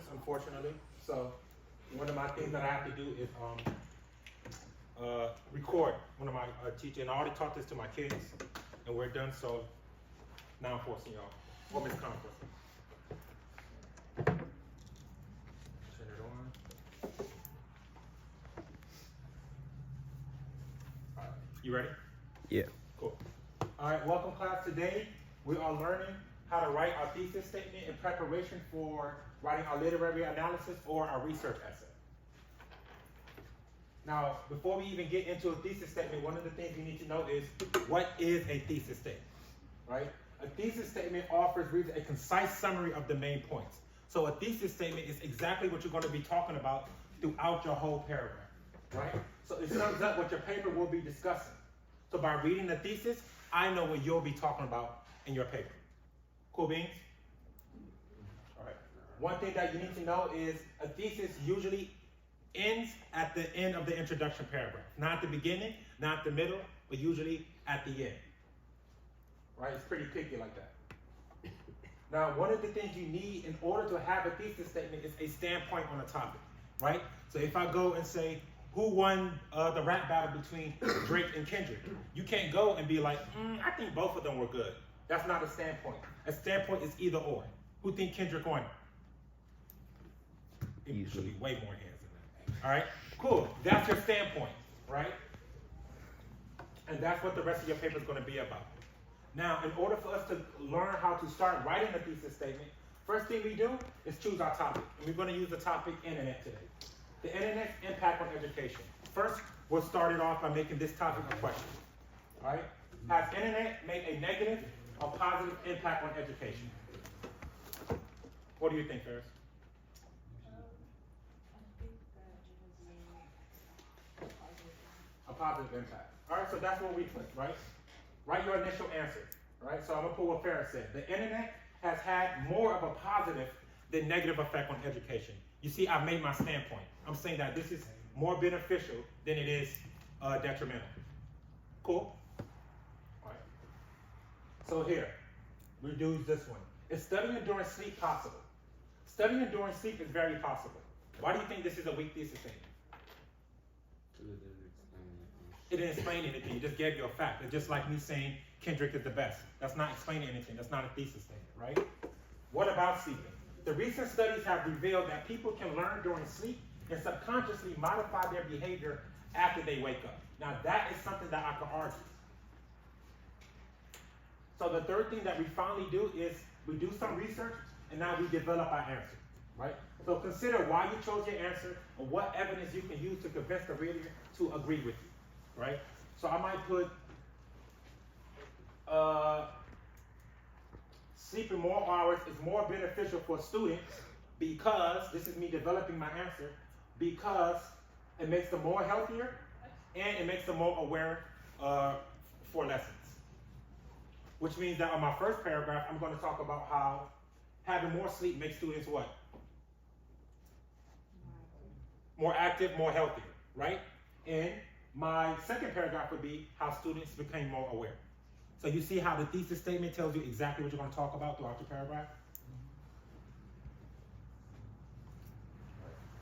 courses, unfortunately. So one of my things that I have to do is record one of my teachers. And I already taught this to my kids, and we're done. So now I'm forcing y'all. Or Miss Conference. Turn it on. All right. You ready? Yeah. Cool. All right, welcome class. Today we are learning how to write our thesis statement in preparation for writing our literary analysis or our research essay. Now, before we even get into a thesis statement, one of the things you need to know is what is a thesis statement, right? A thesis statement offers readers a concise summary of the main points. So a thesis statement is exactly what you're going to be talking about throughout your whole paragraph, right? So it sums up what your paper will be discussing. So by reading the thesis, I know what you'll be talking about in your paper. Cool beans? All right. One thing that you need to know is a thesis usually ends at the end of the introduction paragraph. Not at the beginning, not at the middle, but usually at the end. Right? It's pretty picky like that. Now, one of the things you need in order to have a thesis statement is a standpoint on a topic, right? So if I go and say, who won the rap battle between Drake and Kendrick? You can't go and be like, I think both of them were good. That's not a standpoint. A standpoint is either or. Who think Kendrick won? It should be way more hands than that. All right, cool. That's your standpoint, right? And that's what the rest of your paper is going to be about. Now, in order for us to learn how to start writing a thesis statement, first thing we do is choose our topic. And we're going to use the topic internet today. The internet's impact on education. First, we'll start it off by making this topic a question. All right? Has internet made a negative or positive impact on education? What do you think, Ferris? A positive impact. All right, so that's what we put, right? Write your initial answer, right? So I'm gonna put what Ferris said. The internet has had more of a positive than negative effect on education. You see, I made my standpoint. I'm saying that this is more beneficial than it is detrimental. Cool? All right. So here, we do this one. Is studying during sleep possible? Studying during sleep is very possible. Why do you think this is a weak thesis statement? It didn't explain anything. It just gave you a fact. It's just like me saying Kendrick is the best. That's not explaining anything. That's not a thesis statement, right? What about sleeping? The recent studies have revealed that people can learn during sleep and subconsciously modify their behavior after they wake up. Now that is something that I can argue. So the third thing that we finally do is we do some research and now we develop our answer, right? So consider why you chose your answer and what evidence you can use to convince the reader to agree with you. Right? So I might put sleeping more hours is more beneficial for students because, this is me developing my answer, because it makes them more healthier and it makes them more aware for lessons. Which means that on my first paragraph, I'm going to talk about how having more sleep makes students what? More active, more healthier, right? And my second paragraph would be how students became more aware. So you see how the thesis statement tells you exactly what you're going to talk about throughout your paragraph?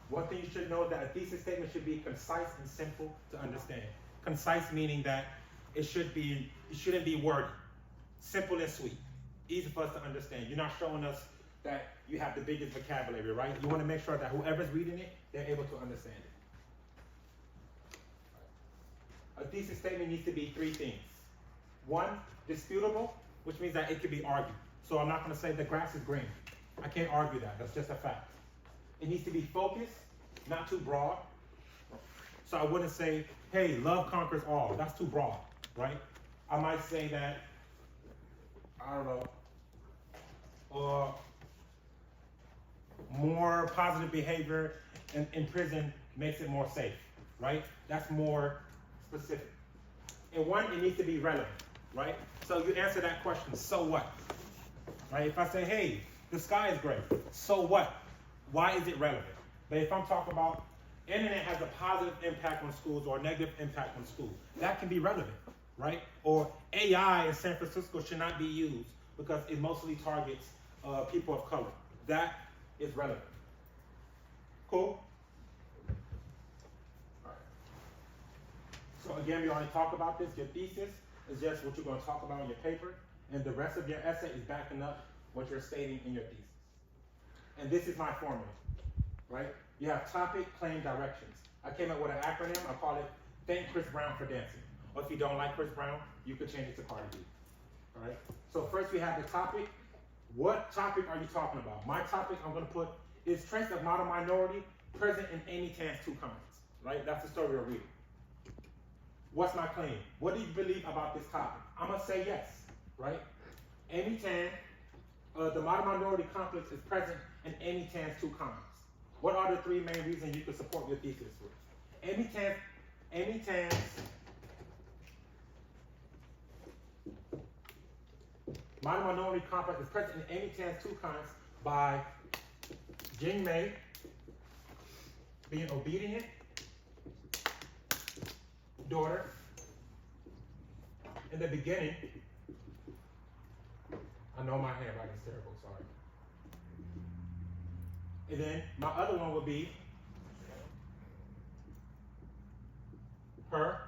One thing you should know is that a thesis statement should be concise and simple to understand. Concise meaning that it shouldn't be wordy. Simple and sweet. Easy for us to understand. You're not showing us that you have the biggest vocabulary, right? You want to make sure that whoever's reading it, they're able to understand it. A thesis statement needs to be three things. One, disputable, which means that it can be argued. So I'm not going to say the grass is green. I can't argue that. That's just a fact. It needs to be focused, not too broad. So I wouldn't say, hey, love conquers all. That's too broad, right? I might say that, I don't know, or more positive behavior in prison makes it more safe, right? That's more specific. And one, it needs to be relevant, right? So you answer that question, so what? Right? If I say, hey, the sky is gray, so what? Why is it relevant? But if I'm talking about internet has a positive impact on schools or a negative impact on schools, that can be relevant, right? Or AI in San Francisco should not be used because it mostly targets people of color. That is relevant. Cool? All right. So again, we already talked about this. Your thesis is just what you're going to talk about in your paper, and the rest of your essay is backing up what you're stating in your thesis. And this is my formula, right? You have topic, claim, directions. I came up with an acronym. I call it Thank Chris Brown for Dancing. Or if you don't like Chris Brown, you could change it to Cardi B. All right? So first we have the topic. What topic are you talking about? My topic I'm going to put is traits of model minority present in Amy Tan's two comments. Right? That's the story we're reading. What's my claim? What do you believe about this topic? I'm going to say yes. Right? Amy Tan, the model minority complex is present in Amy Tan's two comments. What are the three main reasons you could support your thesis with? Amy Tan's model minority complex is present in Amy Tan's two comments by Jing Mei being obedient daughter in the beginning. I know my handwriting's terrible, sorry. And then my other one would be her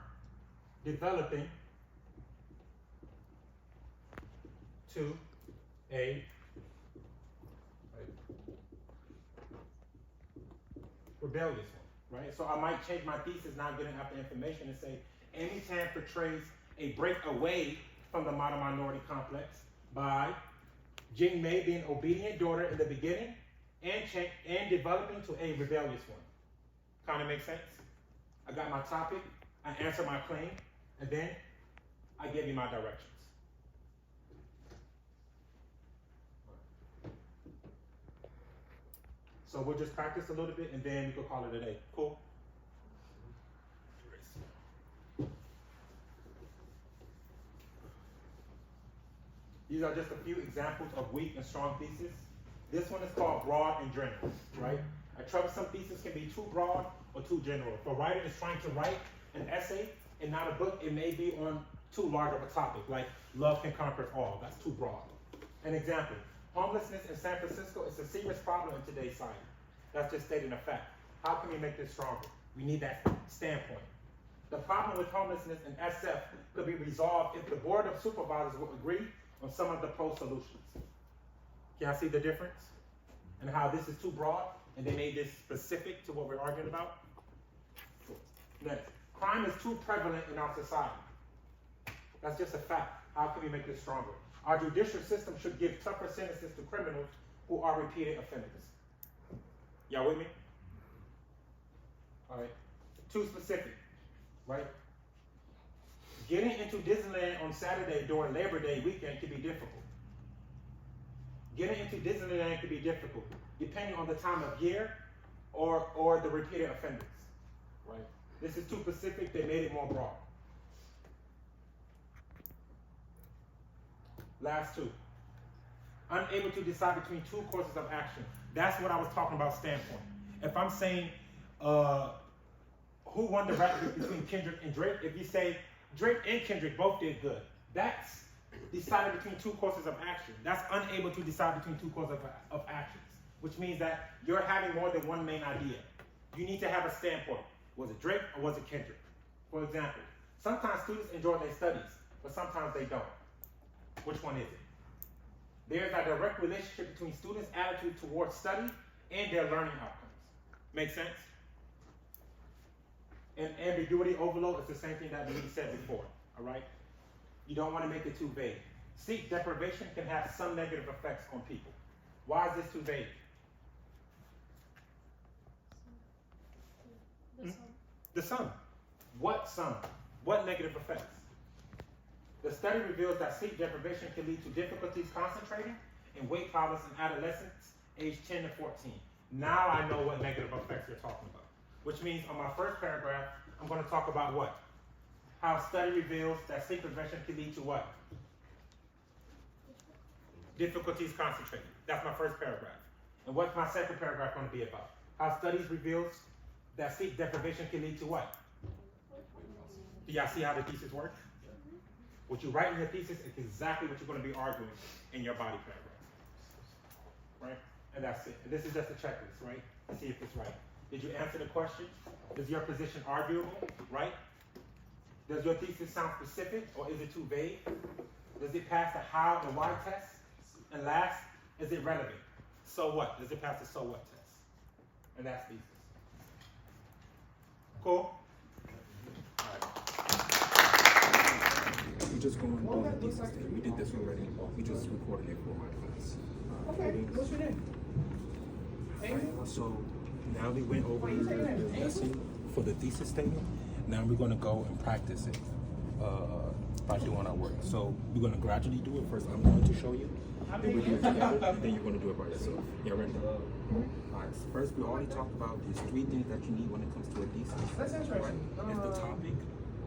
developing to a rebellious one, right? So I might change my thesis now, getting after information, and say Amy Tan portrays a break away from the model minority complex by Jing Mei being obedient daughter in the beginning and developing to a rebellious one. Kind of makes sense? I got my topic, I answer my claim, and then I give you my directions. So we'll just practice a little bit and then we could call it a day. Cool? These are just a few examples of weak and strong theses. This one is called broad and general, right? A troublesome thesis can be too broad or too general. If a writer is trying to write an essay and not a book, it may be on too large of a topic, like love can conquer all. That's too broad. An example, homelessness in San Francisco is a serious problem in today's society. That's just stating a fact. How can we make this stronger? We need that standpoint. The problem with homelessness in SF could be resolved if the Board of Supervisors would agree on some of the pro-solutions. Can I see the difference? And how this is too broad, and they made this specific to what we're arguing about? Next, crime is too prevalent in our society. That's just a fact. How can we make this stronger? Our judicial system should give tougher sentences to criminals who are repeated offenders. Y'all with me? All right. Too specific, right? Getting into Disneyland on Saturday during Labor Day weekend can be difficult. Getting into Disneyland can be difficult, depending on the time of year or the repeated offenders, right? This is too specific, they made it more broad. Last two. Unable to decide between two courses of action. That's what I was talking about standpoint. If I'm saying, who won the rap between Kendrick and Drake? If you say Drake and Kendrick both did good, that's decided between two courses of action. That's unable to decide between two courses of actions, which means that you're having more than one main idea. You need to have a standpoint. Was it Drake or was it Kendrick? For example, sometimes students enjoy their studies, but sometimes they don't. Which one is it? There's a direct relationship between students' attitude towards study and their learning outcomes. Make sense? And ambiguity overload is the same thing that we said before, all right? You don't want to make it too vague. Sleep deprivation can have some negative effects on people. Why is this too vague? The sun. What sun? What negative effects? The study reveals that sleep deprivation can lead to difficulties concentrating and weight problems in adolescents aged 10 to 14. Now I know what negative effects you're talking about. Which means on my first paragraph, I'm going to talk about what? How study reveals that sleep deprivation can lead to what? Difficulties concentrating. That's my first paragraph. And what's my second paragraph going to be about? How studies reveals that sleep deprivation can lead to what? Do y'all see how the thesis works? What you write in your thesis is exactly what you're going to be arguing in your body paragraph. Right? And that's it. And this is just a checklist, right? To see if it's right. Did you answer the question? Is your position arguable, right? Does your thesis sound specific, or is it too vague? Does it pass the how and why test? And last, is it relevant? So what? Does it pass the so what test? And that's thesis. Cool? We just going to do the thesis thing. We did this already. We just recorded it for my class. Okay, what's your name? So now we went over the lesson for the thesis statement. Now we're going to go and practice it by doing our work. So we're going to gradually do it. First, I'm going to show you. Then we'll do it together, and then you're going to do it by yourself. Yeah, ready? All right. First, we already talked about these 3 things that you need when it comes to a thesis. That's interesting. Right? It's the topic,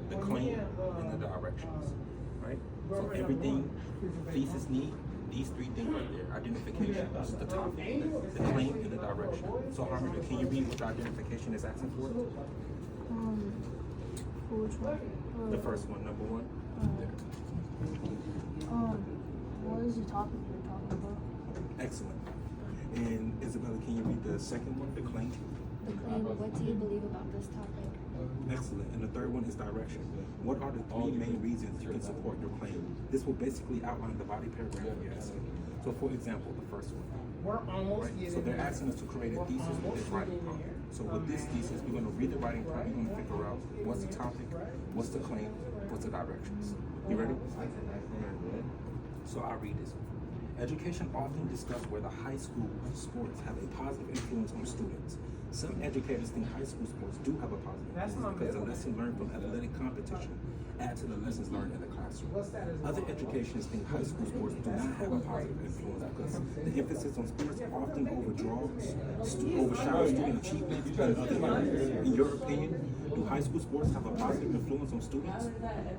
the claim, and the directions. Right? So everything thesis need, these 3 things right there: identification, this is the topic, the claim, and the direction. So, Harmony, can you read what the identification is asking for? Which one? The first one, number 1. What is the topic you're talking about? Excellent. And Isabella, can you read the second one, the claim? The claim, what do you believe about this topic? Excellent. And the third one is direction. What are the 3 main reasons you can support your claim? This will basically outline the body paragraph of your essay. So, for example, the first one. We're almost Right? So they're asking us to create a thesis with this writing prompt. So with this thesis, we're going to read the writing prompt. We're going to figure out what's the topic, what's the claim, what's the directions. You ready? So I'll read this. Education often discuss whether high school sports have a positive influence on students. Some educators think high school sports do have a positive influence because the lesson learned from athletic competition add to the lessons learned in the classroom. Other educationists think high school sports do not have a positive influence because the emphasis on sports often overshadows student achievements and other areas. In your opinion, do high school sports have a positive influence on students?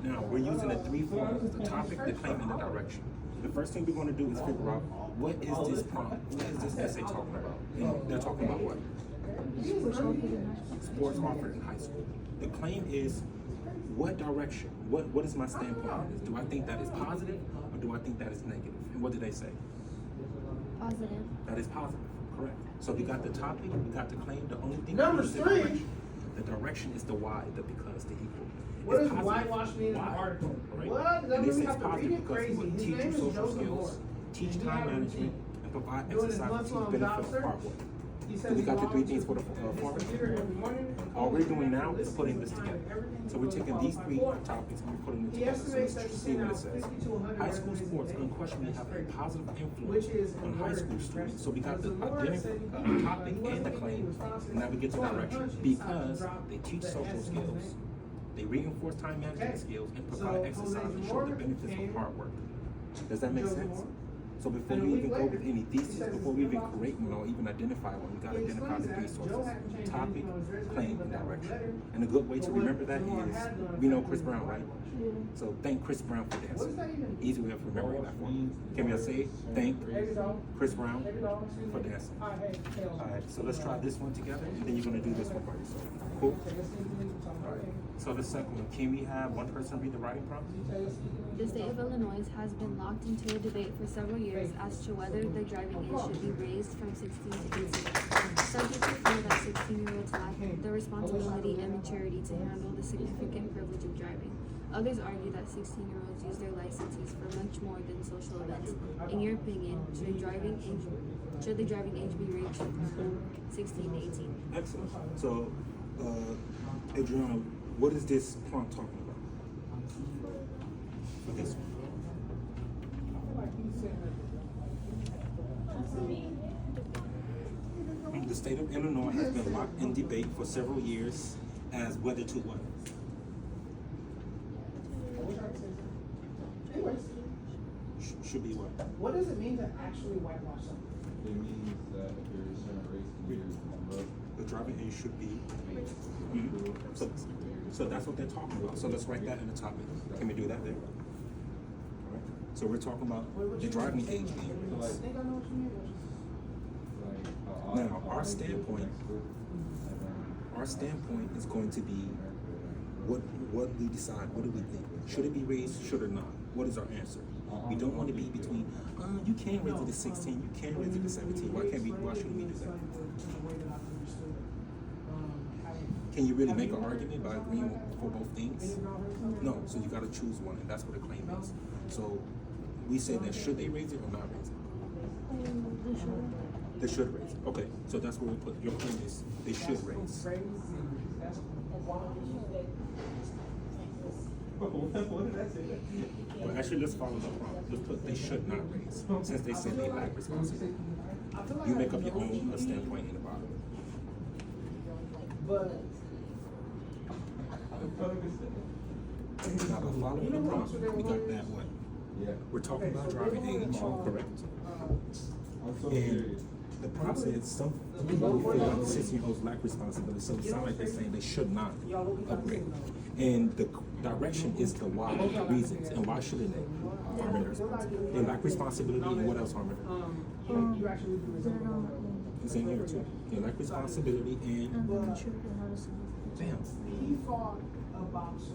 Now, we're using the 3 forms: the topic, the claim, and the direction. The first thing we're going to do is figure out what is this prompt, what is this essay talking about? And they're talking about what? Sports offered in high school. The claim is what direction? What is my standpoint on this? Do I think that is positive or do I think that is negative? And what did they say? Positive. That is positive, correct. So we got the topic, we got the claim. The only thing Number is the 3. direction. The direction is the why, the because, the equal. What It's does positive. whitewash mean in the Why? article? Right? What? That And they means say we it's have to read positive it because it crazy. would His teach you name is social Joseph skills, Moore. teach And he time had a management, routine. and provide Doing his exercise to months-long teach benefit job of search. hard work. He So says we he got the 3 logs things for the his format. computer every morning. All we're doing now is putting this together. So we're taking these 3 topics and we're putting them He together. So estimates let's that see what it he says. sends out 50 to 100 High school resumes sports a day. unquestionably have a positive influence Which is on high school students. So we got the topic and the claim, and now we get to direction because they teach social skills, they reinforce time management skills, and provide exercise and show the benefits of hard work. Does that make sense? So before we even go with any thesis, before we even create one or even identify one, we gotta identify the 3 sources: topic, claim, and direction. And a good way to remember that is, we know Chris Brown, right? So thank Chris Brown for dancing. Easy way of remembering that for you. Can we all say it? Thank Chris Brown for dancing. Alright, so let's try this one together, and then you're gonna do this one by yourself. Cool? Alright, so the second one, can we have one person read the writing prompt? The state of Illinois has been locked into a debate for several years as to whether the driving age should be raised from 16 to 18. Some people feel that 16-year-olds lack the responsibility and maturity to handle the significant privilege of driving. Others argue that 16-year-olds use their licenses for much more than social events. In your opinion, should the driving age be raised from 16 to 18? Excellent. So, Adriana, what is this prompt talking about? For this one. The state of Illinois has been locked in debate for several years as whether to what? Should be what? What does it mean to actually whitewash something? It means that if you're a certain race and years on the road, The driving age should be. So that's what they're talking about. So let's write that in the topic. Can we do that there? All right. So we're talking about the driving age being I raised. think I know what you mean. Now, our standpoint is going to be what we decide. What do we think? Should it be raised? Should or not? What is our answer? We don't want to be between. You can raise it to 16. You can raise it to 17. Why shouldn't we do that? can you really make an argument by agreeing for both things? No, so you gotta choose one, and that's what a claim is. So we said that should they raise it or not raise it? They should raise it. Okay, so that's what we put. Your claim is they should raise. Well, actually, let's follow the problem. Let's put they should not raise, since they said they lack responsibility. You make up your own standpoint in the bottom. But Now, by following the problem, we got that one. Yeah. We're talking about driving age, correct? I'm so And curious. the problem is some people feel like 16-year-olds lack responsibility, so it sounds like they're saying they should not upgrade. And the direction is the why, the reasons, and why shouldn't they? Harmon, they lack responsibility, and what else, Harmon? you actually do They're not. It's in here too. They lack responsibility, and And they contribute how to solve. damn. He fought a boxer.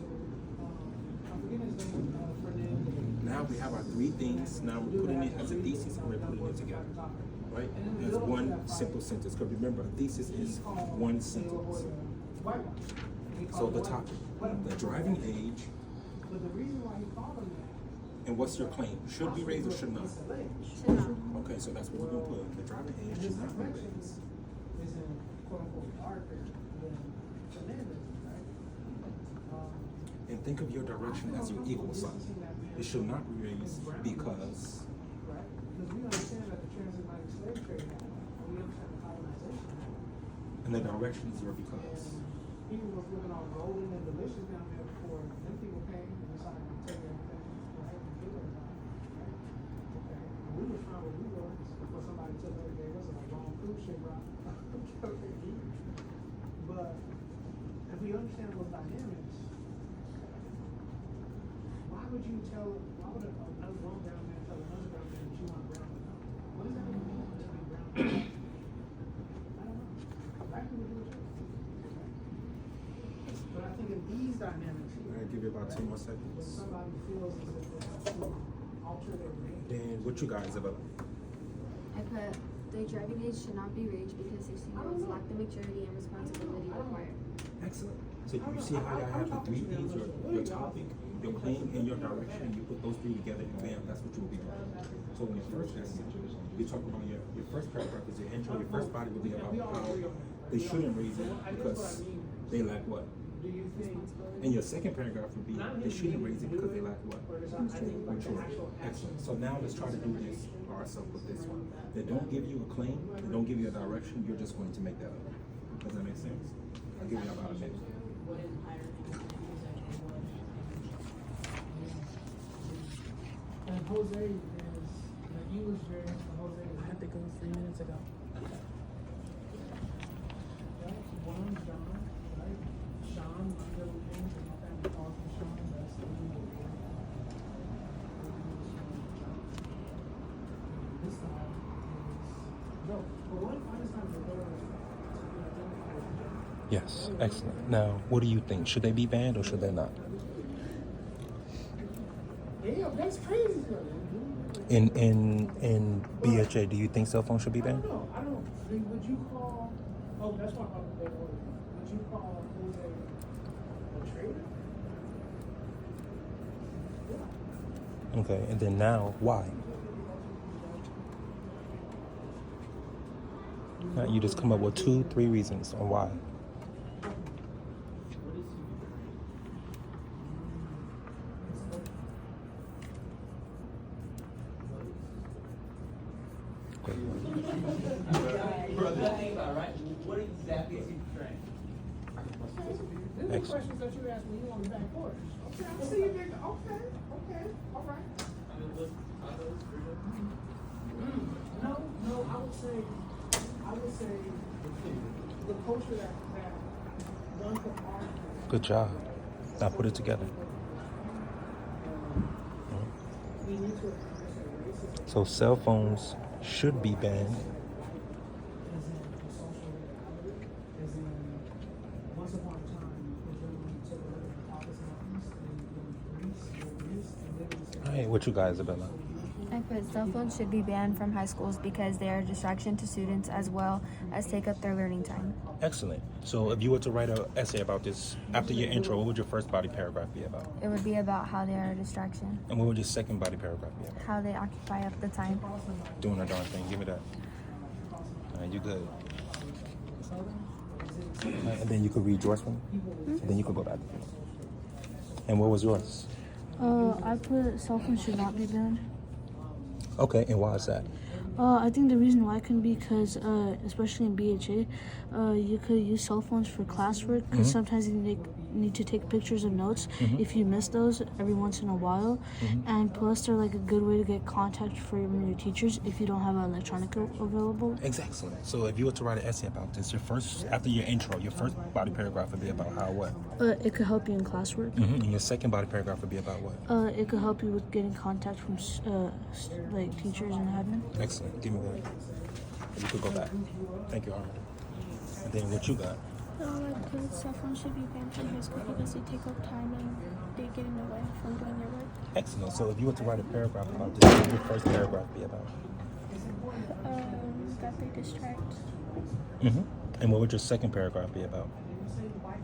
I forget his name. Fernandez. Now we have our three things. Now we're putting it as a thesis, and we're putting it together, right? As one simple sentence. Because remember, a thesis is one sentence. So the topic, the driving age, But the reason why he called him that and what's your claim? Should be raised or should not? Should not. Okay, so that's what we're gonna put. The driving age should not be raised. is in quote unquote darker than Fernandez, right? And think of your direction as your equal sign. It should not be raised because Right? Because we understand that the transatlantic slave trade happened. We understand the colonization happened. and the direction is your because. And people was living on rolling and delicious down there before them people came and decided to take everything, right? And kill everybody, right? Okay. And we was trying what we were before somebody took over, gave us a long cruise ship ride. But if we understand those dynamics, why would you tell, why would another one brown man tell another brown man that you want brown to know? What does that even mean to be brown? I don't know. Black people do it too. But I think in these dynamics I'll here, give you about 2 more when seconds. somebody feels as if they have to alter their name, Then what you guys about? I put the driving age should not be raised because 16-year-olds lack the maturity and responsibility required. Excellent. So you see how y'all have the three things, your topic, your claim, and your direction, and you put those three together, and bam, that's what you will be doing. So in your first essay, you talk about your first paragraph is your intro, your first body will be about how they shouldn't raise it because they lack what? do you think, And your second paragraph would be they shouldn't raise it because they lack what? or is, I think, like an Maturity. actual action? Excellent. So now let's try to do this ourselves with this one. They don't give you a claim, they don't give you a direction, you're just going to make that up. Does that make sense? I'll give you about a minute. And Jose is, the English variant for Jose is. I had to go 3 minutes ago. Right, one John, right? Sean, my middle name, and my family calls me Sean, that's the legal name. This time is Joe. But what if I decide to go to identify as Joe? Yes, excellent. Now, what do you think? Should they be banned or should they not? Yeah, that's crazy, though. In BHA, do you think cell phones should be I don't banned? know. I don't. Would you call? Oh, that's why I'm the order. Would you call Jose a traitor? Yeah. Okay, and then now, why? Now you just come up with 2, 3 reasons on why. These are the questions that you asked when you on the back porch. Okay, I see you, nigga. Okay, all right. No, I would say the culture that one could argue. Good job. Now put it together. We need to acknowledge that racism So cell phones should be banned. is in social reality, is in once upon a time, the gentleman took over the Caucasus Mountains in Greece, and then All right, what you guys about? I put put cell phones should be banned from high schools because they are a distraction to students as well as take up their learning time. Excellent. So if you were to write an essay about this after your intro, what would your first body paragraph be about? It would be about how they are a distraction, And what would your second body paragraph be about? how they occupy up the time. Doing a darn thing. Give me that. All right, you good. And then you could read yours for me. And then you could go back. And what was yours? I put cell phones should not be banned. Okay, and why is that? I think the reason why can be because, especially in BHA, you could use cell phones for classwork because sometimes you need to take pictures of notes if you miss those every once in a while. And plus, they're like a good way to get contact from your teachers if you don't have an electronic available. Exactly. So if you were to write an essay about this, after your intro, your first body paragraph would be about how what? It could help you in classwork. And your second body paragraph would be about what? It could help you with getting contact from like teachers and admin. Excellent. Give me that. You could go back. Thank you, Arnold. And then what you got? Because cell phones should be banned from high school because they take up time and they get in the way from doing their work. Excellent. So if you were to write a paragraph about this, what would your first paragraph be about? That they distract. And what would your second paragraph be about?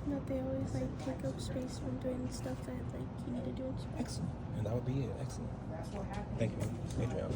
That they always like take up space from doing stuff that like you need to do. Excellent. And that would be it. Excellent. Thank you, Adriana.